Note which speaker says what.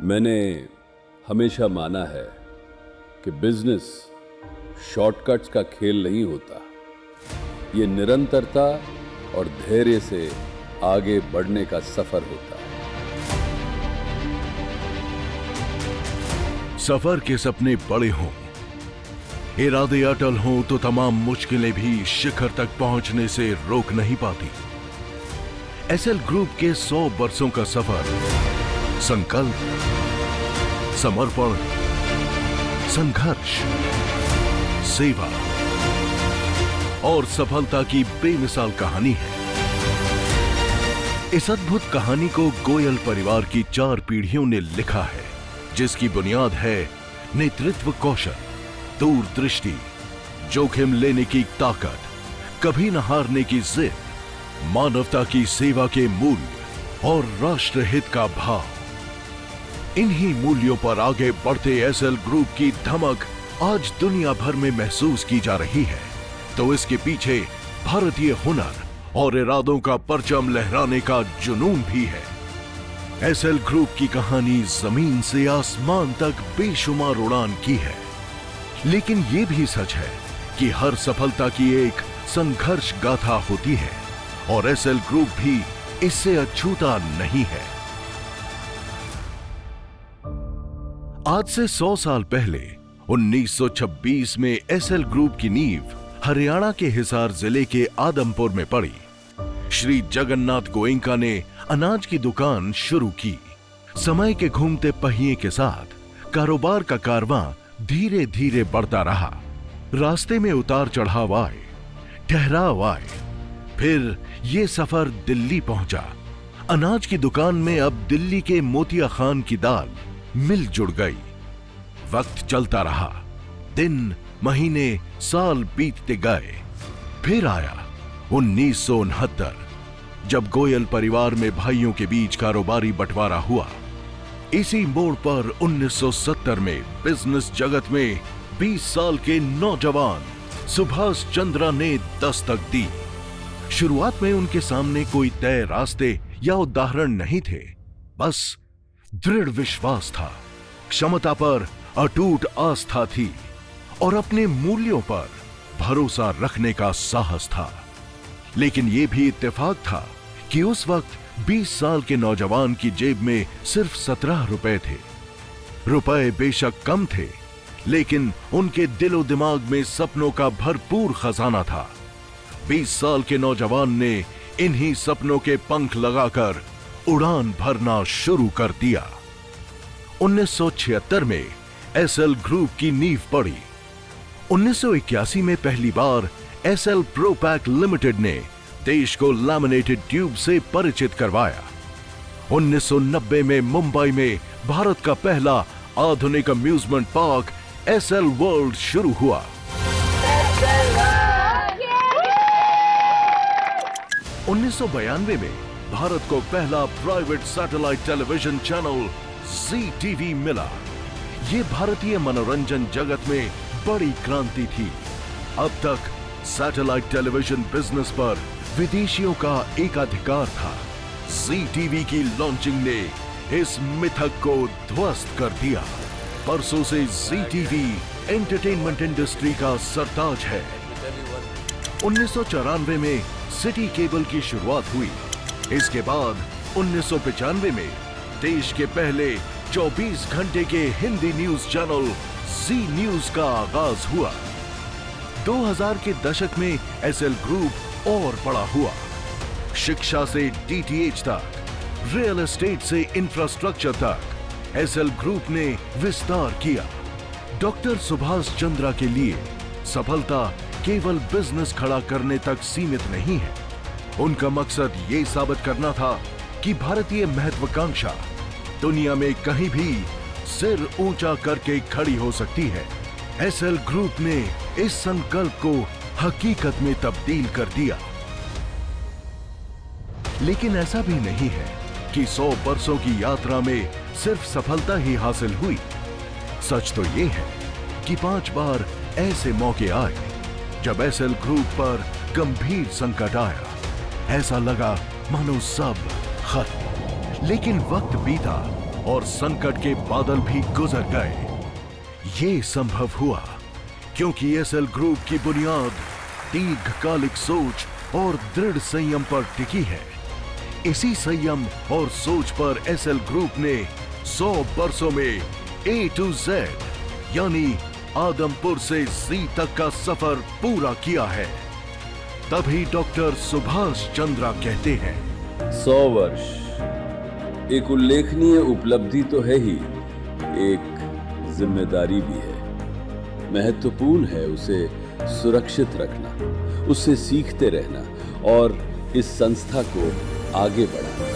Speaker 1: मैंने हमेशा माना है कि बिजनेस शॉर्टकट्स का खेल नहीं होता। ये निरंतरता और धैर्य से आगे बढ़ने का सफर होता है।
Speaker 2: सफर के सपने बड़े हों, इरादे अटल हों तो तमाम मुश्किलें भी शिखर तक पहुंचने से रोक नहीं पाती। एसएल ग्रुप के 100 वर्षों का सफर संकल्प, समर्पण, संघर्ष, सेवा और सफलता की बेमिसाल कहानी है। इस अद्भुत कहानी को गोयल परिवार की 4 पीढ़ियों ने लिखा है, जिसकी बुनियाद है नेतृत्व कौशल, दूरदृष्टि, जोखिम लेने की ताकत, कभी न हारने की जिद, मानवता की सेवा के मूल्य और राष्ट्रहित का भाव। इन्हीं मूल्यों पर आगे बढ़ते एसएल ग्रुप की धमक आज दुनिया भर में महसूस की जा रही है। तो इसके पीछे भारतीय हुनर और इरादों का परचम लहराने का जुनून भी है। एसएल ग्रुप की कहानी जमीन से आसमान तक बेशुमार उड़ान की है, लेकिन यह भी सच है कि हर सफलता की एक संघर्ष गाथा होती है और एसएल ग्रुप भी इससे अछूता नहीं है। आज से 100 साल पहले 1926 में एसएल ग्रुप की नींव हरियाणा के हिसार जिले के आदमपुर में पड़ी। श्री जगन्नाथ गोयनका ने अनाज की दुकान शुरू की। समय के घूमते पहिए के साथ कारोबार का कारवां धीरे धीरे बढ़ता रहा। रास्ते में उतार चढ़ाव आए, ठहराव आए, फिर ये सफर दिल्ली पहुंचा। अनाज की दुकान में अब दिल्ली के मोतिया खान की दाल मिल जुड़ गई। वक्त चलता रहा, दिन, महीने, साल बीतते गए। फिर आया 1969, जब गोयल परिवार में भाइयों के बीच कारोबारी बंटवारा हुआ। इसी मोड़ पर 1970 में बिजनेस जगत में 20 साल के नौजवान सुभाष चंद्रा ने दस्तक दी। शुरुआत में उनके सामने कोई तय रास्ते या उदाहरण नहीं थे, बस दृढ़ विश्वास था, क्षमता पर अटूट आस्था थी और अपने मूल्यों पर भरोसा रखने का साहस था। लेकिन यह भी इत्तेफाक था कि उस वक्त 20 साल के नौजवान की जेब में सिर्फ 17 रुपए थे। रुपए बेशक कम थे, लेकिन उनके दिलो दिमाग में सपनों का भरपूर खजाना था। 20 साल के नौजवान ने इन्हीं सपनों के पंख लगाकर उड़ान भरना शुरू कर दिया। 1976 में एसएल ग्रुप की नींव पड़ी। 1981 में पहली बार एसएल प्रोपैक लिमिटेड ने देश को लैमिनेटेड ट्यूब से परिचित करवाया। 1990 में मुंबई में भारत का पहला आधुनिक अम्यूजमेंट पार्क एसएल वर्ल्ड शुरू हुआ। 1992 में भारत को पहला प्राइवेट सैटेलाइट टेलीविजन चैनल जी टीवी मिला। ये भारतीय मनोरंजन जगत में बड़ी क्रांति थी। अब तक सैटेलाइट टेलीविजन बिजनेस पर विदेशियों का एकाधिकार था। जी टीवी की लॉन्चिंग ने इस मिथक को ध्वस्त कर दिया। परसों से जी टीवी एंटरटेनमेंट इंडस्ट्री का सरताज है। 1994 में सिटी केबल की शुरुआत हुई। इसके बाद 1995 में देश के पहले 24 घंटे के हिंदी न्यूज चैनल जी न्यूज का आगाज हुआ। 2000 के दशक में एसएल ग्रुप और बड़ा हुआ। शिक्षा से डीटीएच तक, रियल एस्टेट से इंफ्रास्ट्रक्चर तक एसएल ग्रुप ने विस्तार किया। डॉक्टर सुभाष चंद्रा के लिए सफलता केवल बिजनेस खड़ा करने तक सीमित नहीं है। उनका मकसद ये साबित करना था कि भारतीय महत्वाकांक्षा दुनिया में कहीं भी सिर ऊंचा करके खड़ी हो सकती है। एसएल ग्रुप ने इस संकल्प को हकीकत में तब्दील कर दिया। लेकिन ऐसा भी नहीं है कि 100 वर्षों की यात्रा में सिर्फ सफलता ही हासिल हुई। सच तो यह है कि 5 बार ऐसे मौके आए जब एसएल ग्रुप पर गंभीर संकट आया। ऐसा लगा मानो सब खत्म। लेकिन वक्त बीता और संकट के बादल भी गुजर गए। ये संभव हुआ क्योंकि एसएल ग्रुप की बुनियाद दीर्घकालिक सोच और दृढ़ संयम पर टिकी है। इसी संयम और सोच पर एसएल ग्रुप ने 100 वर्षों में A to Z यानी आदमपुर से Z तक का सफर पूरा किया है। तभी डॉक्टर सुभाष चंद्रा कहते हैं,
Speaker 1: 100 वर्ष एक उल्लेखनीय उपलब्धि तो है ही, एक जिम्मेदारी भी है। महत्वपूर्ण है उसे सुरक्षित रखना, उससे सीखते रहना और इस संस्था को आगे बढ़ाना।